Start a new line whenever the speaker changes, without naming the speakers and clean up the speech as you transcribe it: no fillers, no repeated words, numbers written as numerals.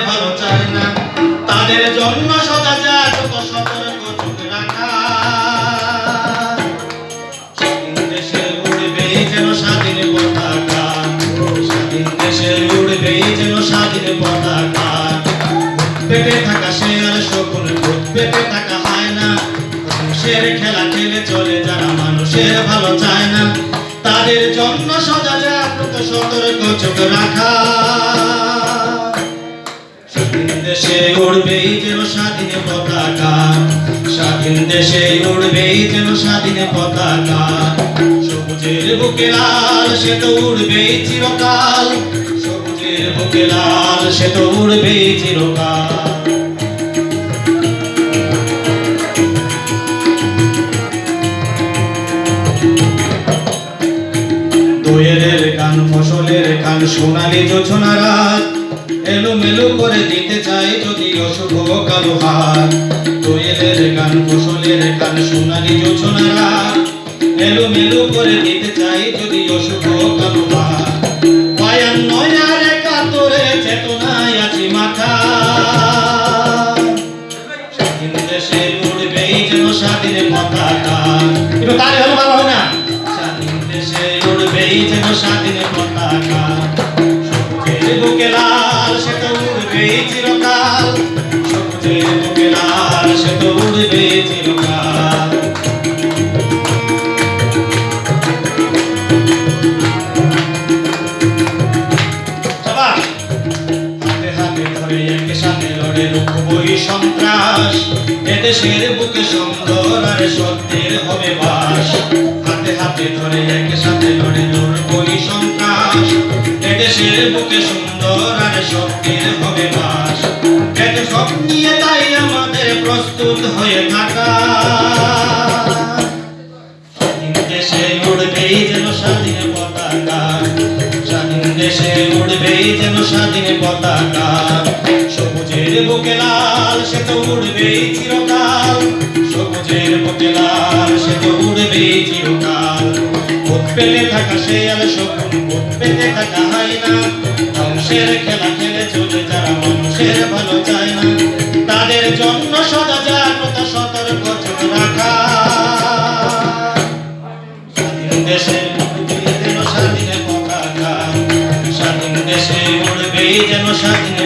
ভালো চায় না, তাদের জন্য সদা জাগ্রত সতর্ক চোখ রাখা। স্বাধীন দেশে উড়বেই যেন স্বাধীন পতাকা, স্বাধীন দেশে উড়বেই যেন স্বাধীন পতাকা। পেটে থাকা শেয়াল শকুন, পেটে থাকা হয় না, মানুষের খেলা খেলে চলে যারা মানুষের ভালো চায় না, তাদের জন্য সদা জাগ্রত সতর্ক চোখ রাখা। স্বাধীন দেশে উড়বেই যেন স্বাধীন পতাকা, স্বাধীন দেশে উড়বেই যেন স্বাধীন পতাকা। সবুজের বুকে লাল সে তো উড়বেই চিরকাল, সবুজের বুকে লাল সে তো উড়বেই চিরকাল। দোয়েলের গান ফসলের গান সোনালি জোছনা রাত, এলোমেলো করে দিতে চাই যদি অশুভ কালো হাত। দোয়েলের গান ফসলের গান সোনালি জোছনা রাত, এলোমেলো করে দিতে চাই যদি অশুভ কালো হাত। পায়ান নয়ার কাতরে চেতনায় আছি মাথা, স্বাধীন দেশে উড়বেই যেন স্বাধীন পতাকা। একটু তালে হলো ভালো হয় না? স্বাধীন দেশে উড়বেই যেন স্বাধীন পতাকা। সবুজের বুকে লাল সে তো উড়বেই চিরকাল, সবুজের বুকে লাল সে তো উড়বেই চিরকাল। হাতে হাতে ধরে একে সাথে লড়ে রুখবই সন্ত্রাস, এদেশের বুকে সুন্দর আর সত্যের হবে বাস। হাতে হাতে ধরে একে সাথে লড়ে লড়বই সন্ত্রাস, এদেশের বুকে সুন্দর আর সত্যের হবে বাস। এত সব নিয়ে তাই আমাদের প্রস্তুত হয়ে থাকা, স্বাধীন দেশে উড়বেই যেন স্বাধীন পতাকা, স্বাধীন দেশে উড়বেই যেন স্বাধীন পতাকা। সবুজের বুকে লাল সে তো উড়বেই চিরকাল, সবুজের বুকে লাল সে তো উড়বেই চিরকাল। ভূত পেতে থাকা শেয়াল শকুন, ভূত পেতে থাকা হয় না, ধ্বংসের খেলা খেলে চলে যারা মানুষের ভালো চায় না, তাদের জন্য সদা জাগ্রত সতর্ক চোখ রাখা। স্বাধীন দেশে উড়বেই যেন স্বাধীন পতাকা, স্বাধীন দেশে উড়বেই যেন স্বাধীন